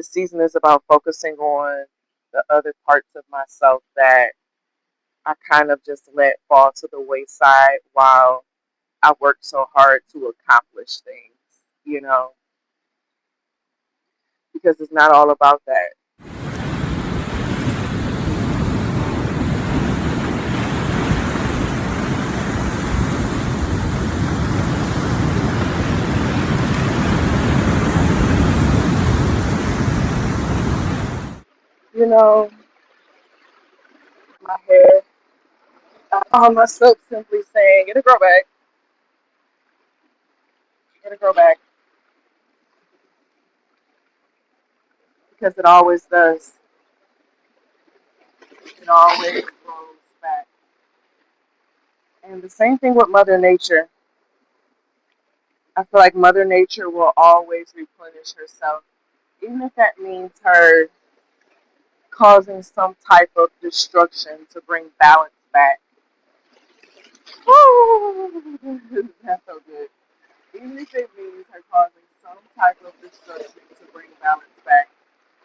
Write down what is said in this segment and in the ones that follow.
This season is about focusing on the other parts of myself that I kind of just let fall to the wayside while I work so hard to accomplish things, you know, because it's not all about that. You know, my hair, I found myself simply saying, it'll grow back, it'll grow back, because it always does. It always grows back. And the same thing with Mother Nature. I feel like Mother Nature will always replenish herself, even if that means her causing some type of destruction to bring balance back. Woo! That's so good. Even if it means her causing some type of destruction to bring balance back,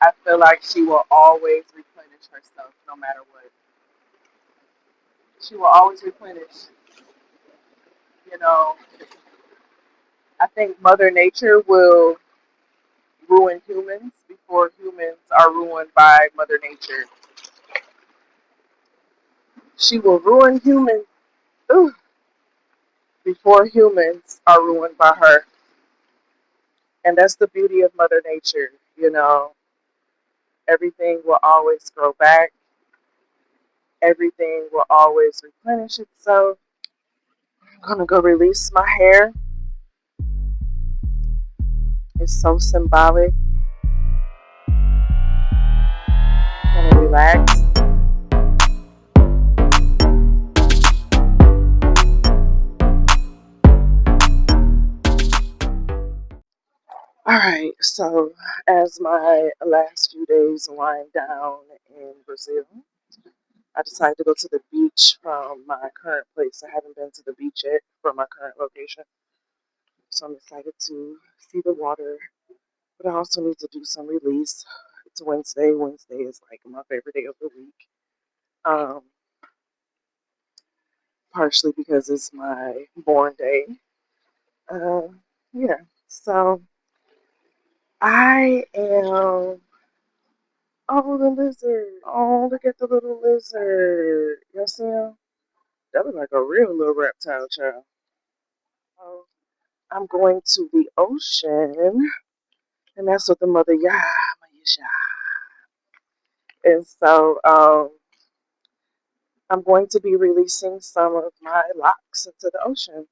I feel like she will always replenish herself no matter what. She will always replenish. You know, I think Mother Nature will ruin humans before humans are ruined by Mother Nature. She will ruin humans ooh, before humans are ruined by her. And that's the beauty of Mother Nature. You know, everything will always grow back, everything will always replenish itself. I'm gonna go release my hair. It's so symbolic. I'm gonna relax. Alright, so as my last few days wind down in Brazil, I decided to go to the beach from my current place. I haven't been to the beach yet from my current location. So I'm excited to see the water, but I also need to do some release. It's Wednesday. Wednesday is like my favorite day of the week. Um, Partially because it's my born day. Uh, yeah. So I am. Oh, the lizard. Oh, look at the little lizard. You see him? That looks like a real little reptile, child. So I'm going to the ocean, and that's what the mother Yah. And so I'm going to be releasing some of my locks into the ocean.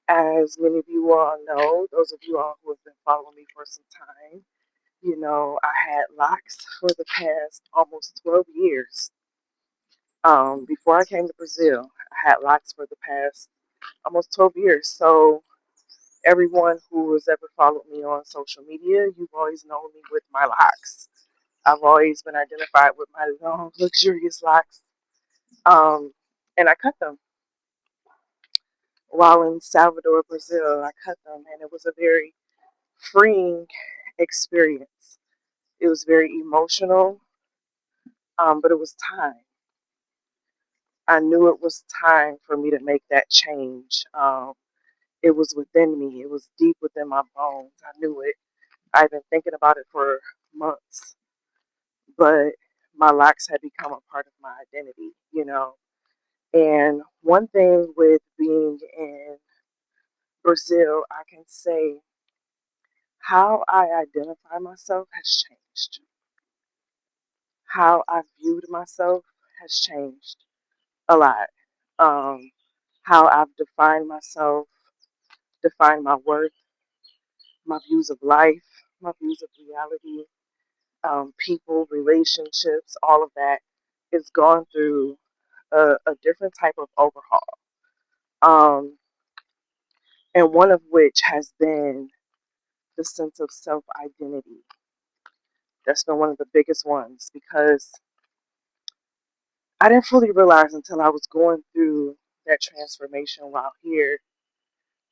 As many of you all know, those of you all who have been following me for some time, you know, I had locks for the past almost 12 years. Before I came to Brazil, I had locks for the past almost 12 years. So everyone who has ever followed me on social media, you've always known me with my locks. I've always been identified with my long, luxurious locks. Um, and I cut them while in Salvador, Brazil. I cut them, and it was a very freeing experience. It was very emotional, but it was time. I knew it was time for me to make that change. It was within me. It was deep within my bones. I knew it. I've been thinking about it for months, but my locks had become a part of my identity, you know. And one thing with being in Brazil, I can say how I identify myself has changed. How I viewed myself has changed a lot. Um, how I've defined myself, defined my worth, my views of life, my views of reality, people, relationships, all of that is gone through a different type of overhaul. Um, and one of which has been the sense of self identity. That's been one of the biggest ones because I didn't fully realize until I was going through that transformation while here.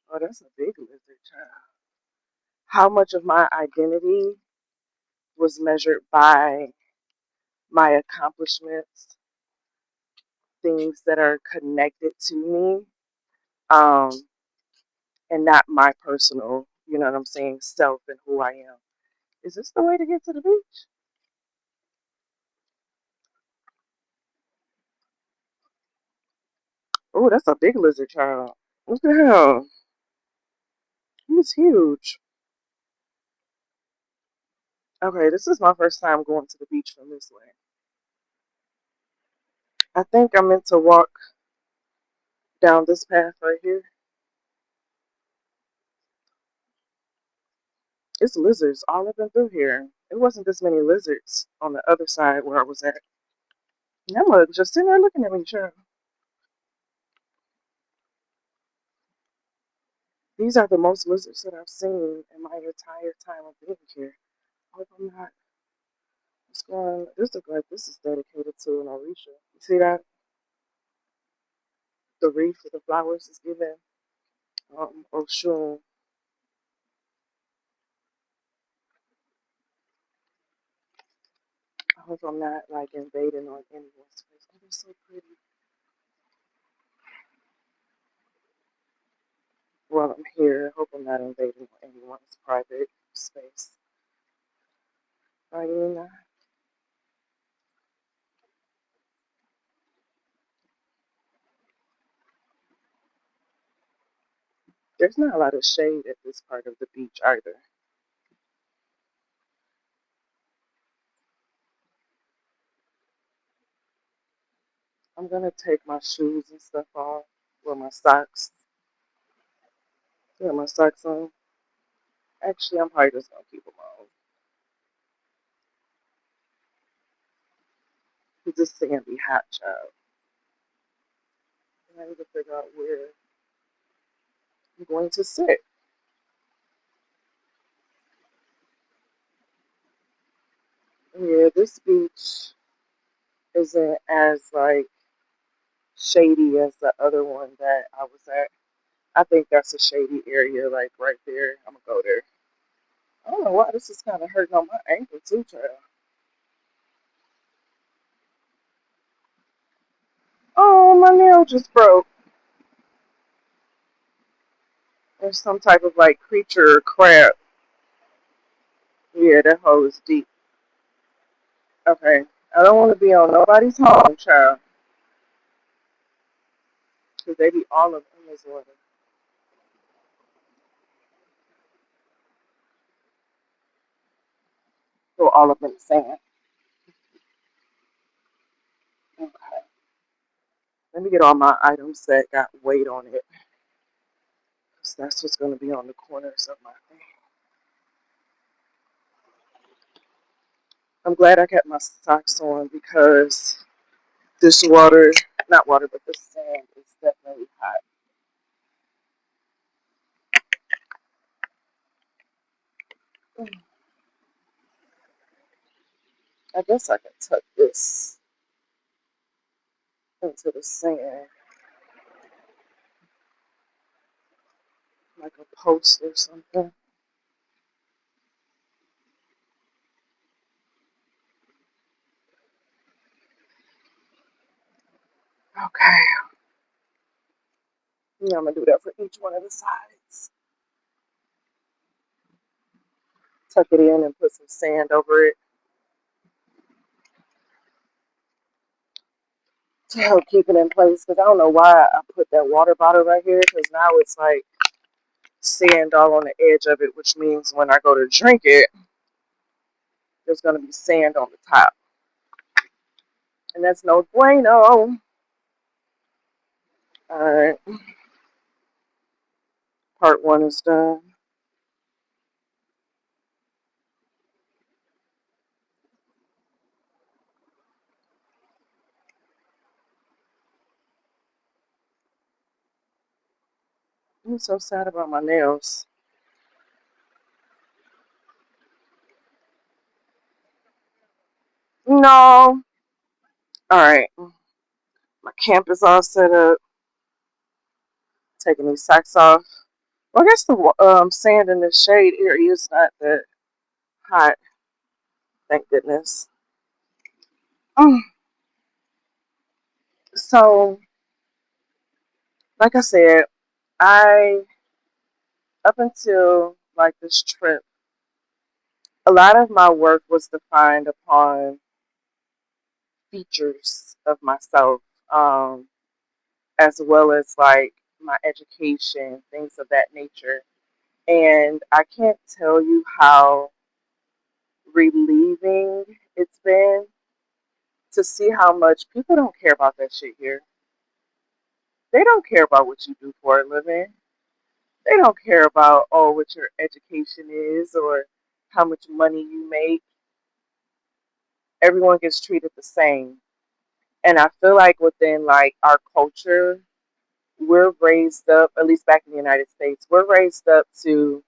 Oh, that's a big lizard, child. How much of my identity was measured by my accomplishments, things that are connected to me, um, and not my personal, you know what I'm saying, self and who I am. Is this the way to get to the beach? Oh, that's a big lizard, child. What the hell? He's huge. Okay, this is my first time going to the beach from this way. I think I'm meant to walk down this path right here. It's lizards all up and through here. It wasn't this many lizards on the other side where I was at. Now look, just sitting there looking at me, child. These are the most lizards that I've seen in my entire time of being here. I hope I'm not. What's going? This looks like this is dedicated to an Orisha. You see that? The wreath with the flowers is given. Oshun. I hope I'm not like invading on anyone's space. Oh, they're so pretty. While I'm here, I hope I'm not invading on anyone's private space. Hyena. There's not a lot of shade at this part of the beach either. I'm gonna take my shoes and stuff off. Well, my socks. Yeah, my socks on. Actually, I'm probably just gonna keep them on. Cause this thing be hot, child. And I need to figure out where I'm going to sit. Yeah, this beach isn't as like shady as the other one that I was at. I think that's a shady area, like right there. I'm gonna go there. I don't know why this is kind of hurting on my ankle too, child. Oh, my nail just broke. There's some type of like creature or crab. Yeah, that hole is deep. Okay, I don't want to be on nobody's home, child, because they be all up in this water. Go all up in the sand. Okay, let me get all my items that got weight on it. 'Cause that's what's going to be on the corners of my thing. I'm glad I kept my socks on because this water, not water, but the sand is definitely hot. I guess I can tuck this into the sand like a post or something. Okay, yeah, I'm gonna do that for each one of the sides. Tuck it in and put some sand over it to help keep it in place. Because I don't know why I put that water bottle right here. Because now it's like sand all on the edge of it, which means when I go to drink it, there's gonna be sand on the top, and that's no bueno. All right, part one is done. I'm so sad about my nails. No. All right, my camp is all set up. Taking these socks off. Well, I guess the sand in the shade area is not that hot. Thank goodness. Mm. So, like I said, I up until like this trip, a lot of my work was defined upon features of myself, um, as well as like my education, things of that nature. And I can't tell you how relieving it's been to see how much people don't care about that shit here. They don't care about what you do for a living. They don't care about, oh, what your education is or how much money you make. Everyone gets treated the same. And I feel like within like our culture, we're raised up, at least back in the United States, we're raised up to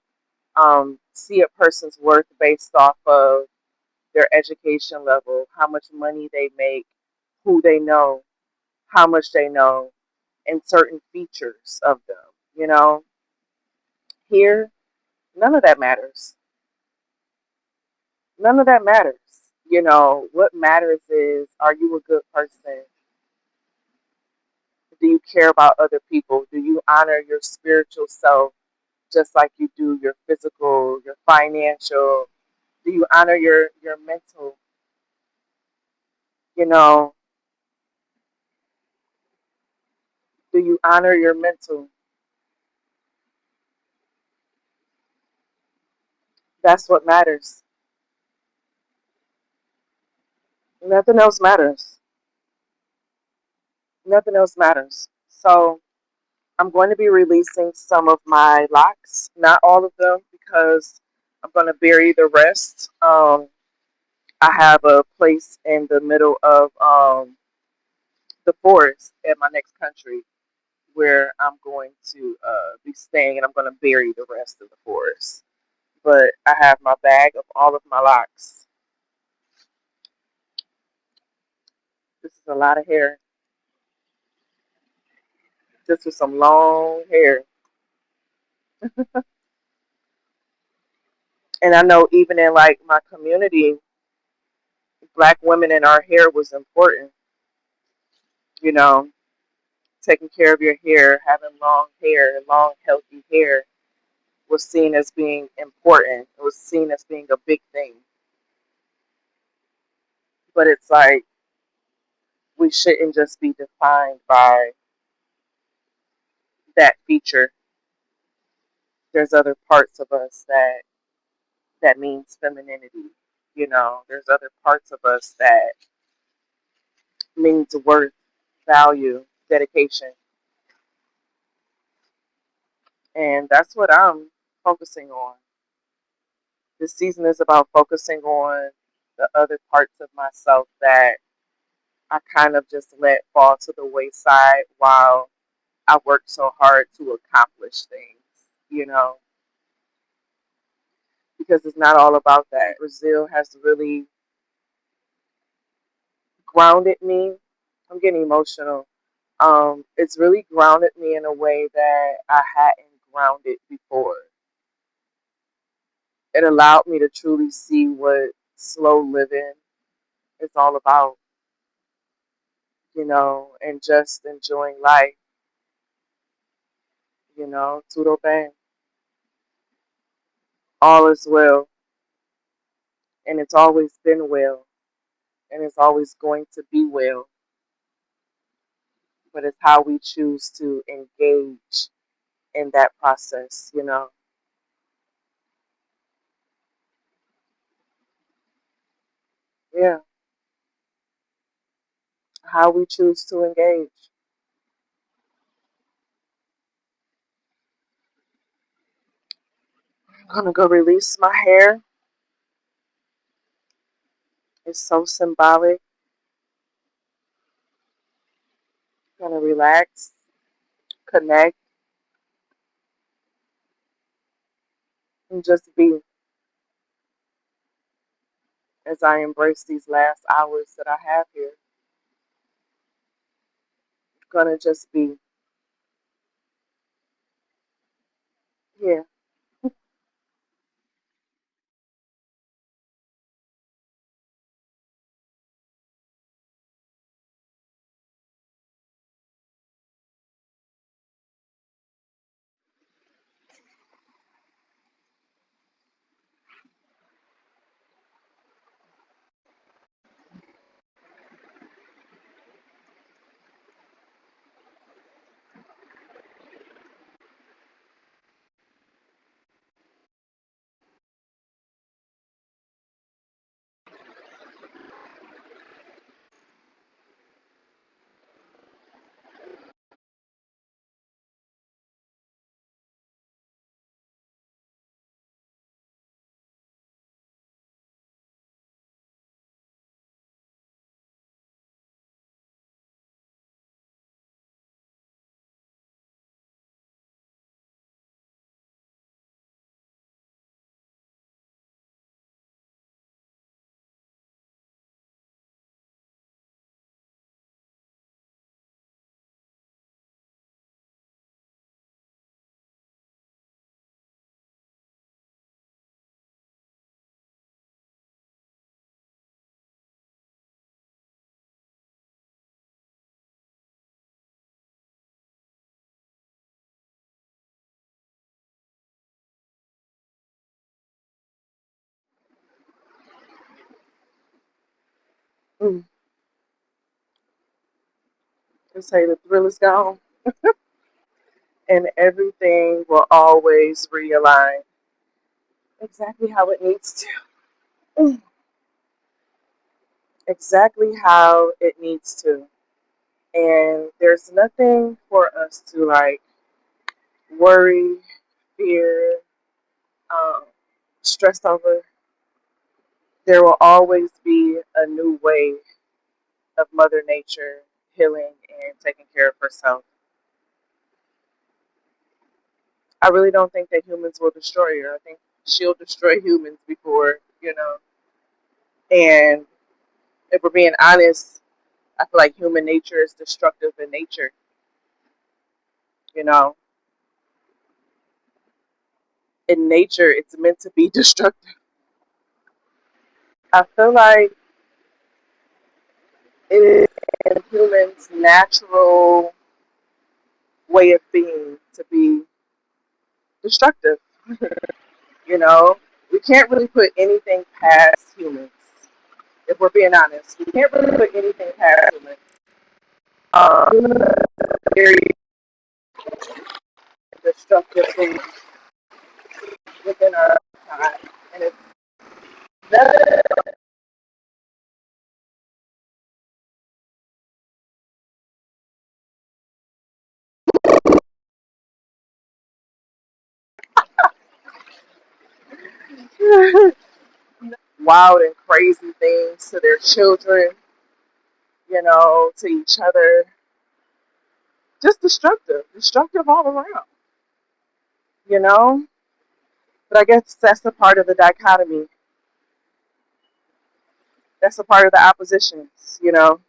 see a person's worth based off of their education level, how much money they make, who they know, how much they know, and certain features of them. You know, here, none of that matters. None of that matters. You know, what matters is, are you a good person? Do you care about other people? Do you honor your spiritual self just like you do your physical, your financial? Do you honor your mental? You know, do you honor your mental? That's what matters. Nothing else matters. Nothing else matters. So I'm going to be releasing some of my locks, not all of them, because I'm going to bury the rest. I have a place in the middle of the forest in my next country where I'm going to be staying, and I'm going to bury the rest of the forest. But I have my bag of all of my locks. This is a lot of hair. This was some long hair. And I know even in like my community, black women in our hair was important. You know, taking care of your hair, having long, healthy hair was seen as being important. It was seen as being a big thing. But it's like we shouldn't just be defined by that feature. There's other parts of us that means femininity. You know, there's other parts of us that means worth, value, dedication. And that's what I'm focusing on. This season is about focusing on the other parts of myself that I kind of just let fall to the wayside while I worked so hard to accomplish things, you know, because it's not all about that. Brazil has really grounded me. I'm getting emotional. It's really grounded me in a way that I hadn't grounded before. It allowed me to truly see what slow living is all about, you know, and just enjoying life, you know, tudo bem. All is well, and it's always been well, and it's always going to be well, but it's how we choose to engage in that process, you know. Yeah, how we choose to engage. I'm gonna go release my hair. It's so symbolic. I'm gonna relax, connect, and just be as I embrace these last hours that I have here. Gonna just be, yeah. Mm. They say the thrill is gone, and everything will always realign exactly how it needs to. Mm. Exactly how it needs to. And there's nothing for us to like worry, fear, um, stress over. There will always be a new way of Mother Nature healing and taking care of herself. I really don't think that humans will destroy her. I think she'll destroy humans before, you know. And if we're being honest, I feel like human nature is destructive in nature, you know. In nature, it's meant to be destructive. I feel like it is in humans' natural way of being to be destructive, you know. We can't really put anything past humans, if we're being honest. We can't really put anything past humans. Humans are very destructive things within our time. And it's very wild and crazy things to their children, you know, to each other. Just destructive all around, you know. But I guess that's a part of the dichotomy. That's a part of the oppositions, you know.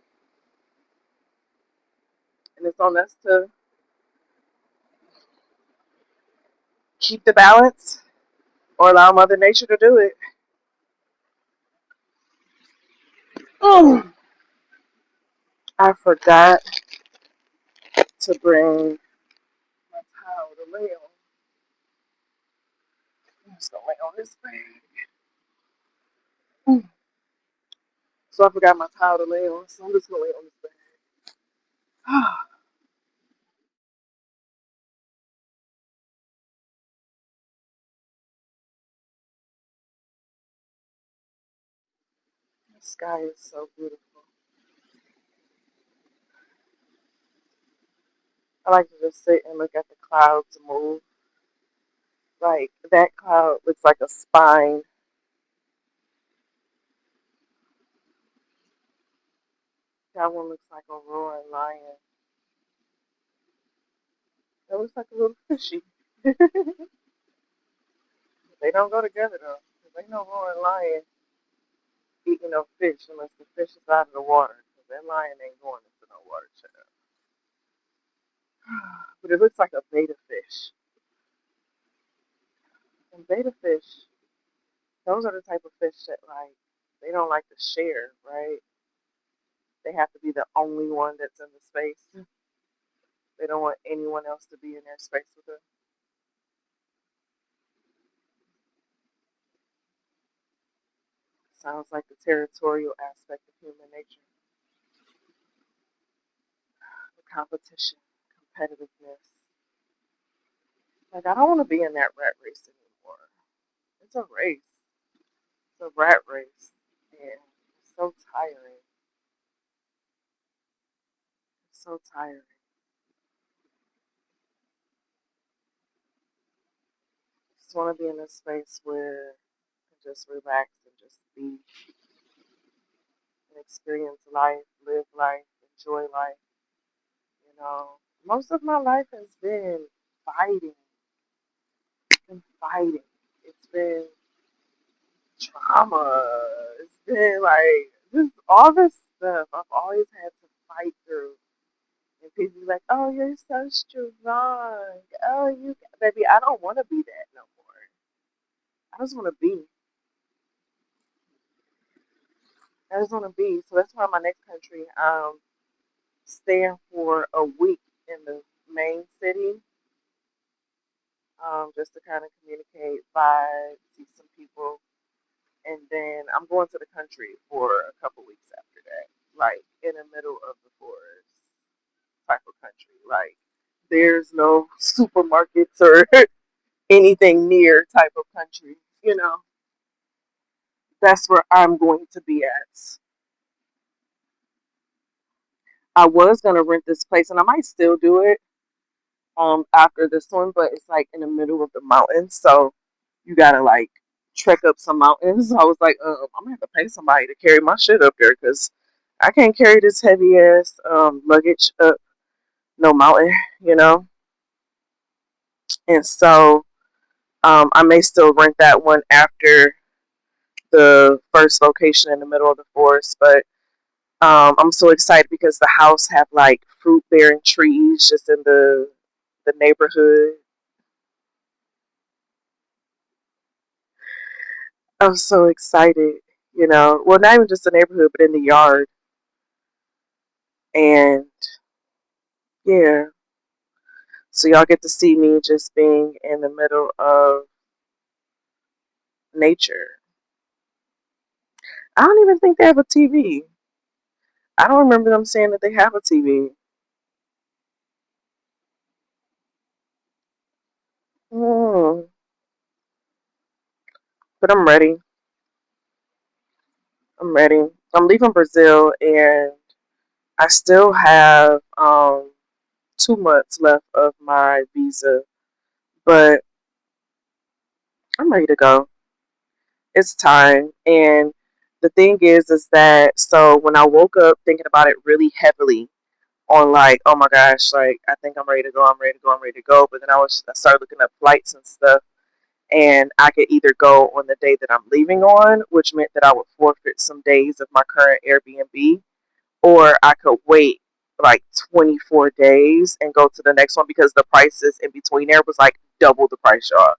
And it's on us to keep the balance or allow Mother Nature to do it. Oh, I forgot to bring my towel to lay on. I'm just gonna lay on this bag. So I forgot my towel to lay on, so I'm just gonna lay on this bag. The sky is so beautiful. I like to just sit and look at the clouds move. Like that cloud looks like a spine. That one looks like a roaring lion. That looks like a little fishy. They don't go together though. 'Cause ain't no roaring lion eating no fish unless the fish is out of the water. 'Cause that lion ain't going into no water channel. But it looks like a beta fish. And beta fish, those are the type of fish that like they don't like to share, right? They have to be the only one that's in the space. They don't want anyone else to be in their space with them. Sounds like the territorial aspect of human nature. The competition, competitiveness. Like I don't want to be in that rat race anymore. It's a race. It's a rat race. And it's so tiring. It's so tiring. Just want to be in a space where I can just relax and just be and experience life, live life, enjoy life. You know, most of my life has been fighting and fighting. It's been trauma. It's been like just all this stuff I've always had to fight through. And people be like, "Oh, you're so strong. Oh, you, baby, I don't want to be that no more. I just want to be. I just want to be." So that's why my next country, staying for a week in the main city, just to kind of communicate, vibe, see some people, and then I'm going to the country for a couple weeks after that, like in the middle of the forest type of country. Like there's no supermarkets or anything near type of country. You know, that's where I'm going to be at. I was gonna rent this place, and I might still do it after this one, but it's like in the middle of the mountains, so you gotta like trek up some mountains. I was like, I'm gonna have to pay somebody to carry my shit up there because I can't carry this heavy ass luggage up no mountain, you know. And so I may still rent that one after the first location in the middle of the forest, but I'm so excited because the house have like fruit bearing trees just in the neighborhood. I'm so excited, you know. Well, not even just the neighborhood, but in the yard. And yeah, so y'all get to see me just being in the middle of nature. I don't even think they have a TV. I don't remember them saying that they have a TV. Hmm. But I'm ready. I'm ready. I'm leaving Brazil, and I still have 2 months left of my visa, but I'm ready to go. It's time. And the thing is that so when I woke up thinking about it really heavily on like, oh my gosh, like I think I'm ready to go, I'm ready to go, I'm ready to go. But then I started looking up flights and stuff, and I could either go on the day that I'm leaving on, which meant that I would forfeit some days of my current Airbnb, or I could wait like 24 days and go to the next one because the prices in between there was like double the price, y'all.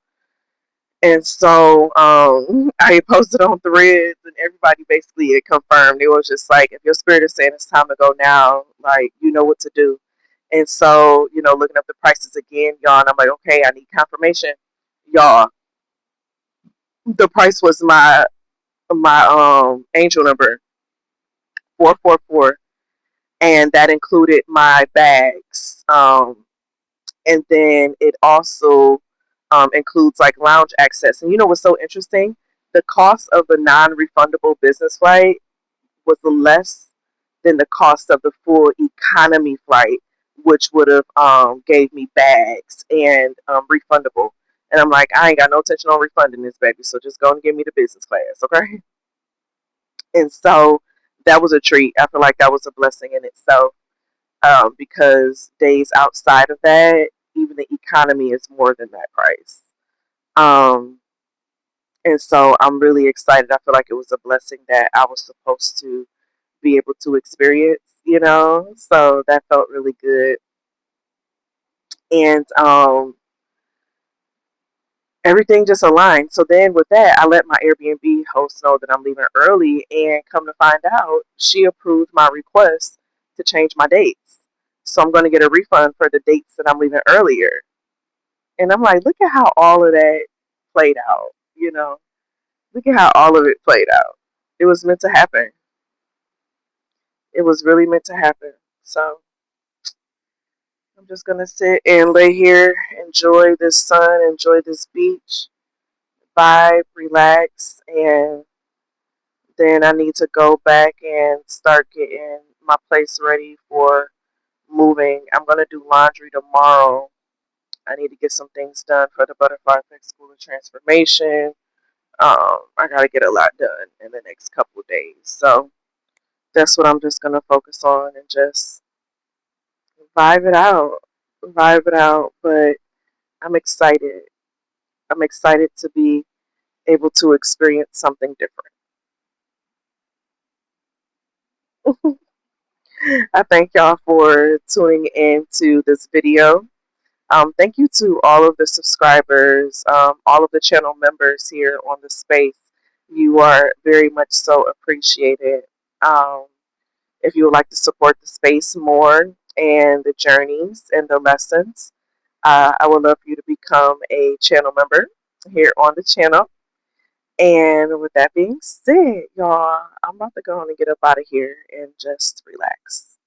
And so I posted on Threads, and everybody basically it confirmed. It was just like, if your spirit is saying it's time to go now, like you know what to do. And so, looking up the prices again, y'all, and I'm like, okay, I need confirmation, y'all. The price was my angel number 444, and that included my bags. And then it also includes like lounge access. And you know what's so interesting? The cost of the non-refundable business flight was less than the cost of the full economy flight, which would have gave me bags and refundable. And I'm like, I ain't got no intention on refunding this, baby. So just go and give me the business class, okay? And so that was a treat. I feel like that was a blessing in itself, because days outside of that, even the economy is more than that price. Um, and so I'm really excited. I feel like it was a blessing that I was supposed to be able to experience, So that felt really good. And everything just aligned. So then with that, I let my Airbnb host know that I'm leaving early, and come to find out, she approved my request to change my dates. So I'm going to get a refund for the dates that I'm leaving earlier. And I'm like, look at how all of that played out. Look at how all of it played out. It was meant to happen. It was really meant to happen. So I'm just going to sit and lay here, enjoy this sun, enjoy this beach, vibe, relax, and then I need to go back and start getting my place ready for moving. I'm going to do laundry tomorrow. I need to get some things done for the Butterfly Effect School of Transformation. I got to get a lot done in the next couple of days. So that's what I'm just going to focus on and just vibe it out. Vibe it out. But I'm excited. I'm excited to be able to experience something different. I thank y'all for tuning in to this video. Thank you to all of the subscribers, all of the channel members here on the space. You are very much so appreciated. Um, if you would like to support the space more and the journeys and the lessons, I would love for you to become a channel member here on the channel. And with that being said, y'all, I'm about to go on and get up out of here and just relax.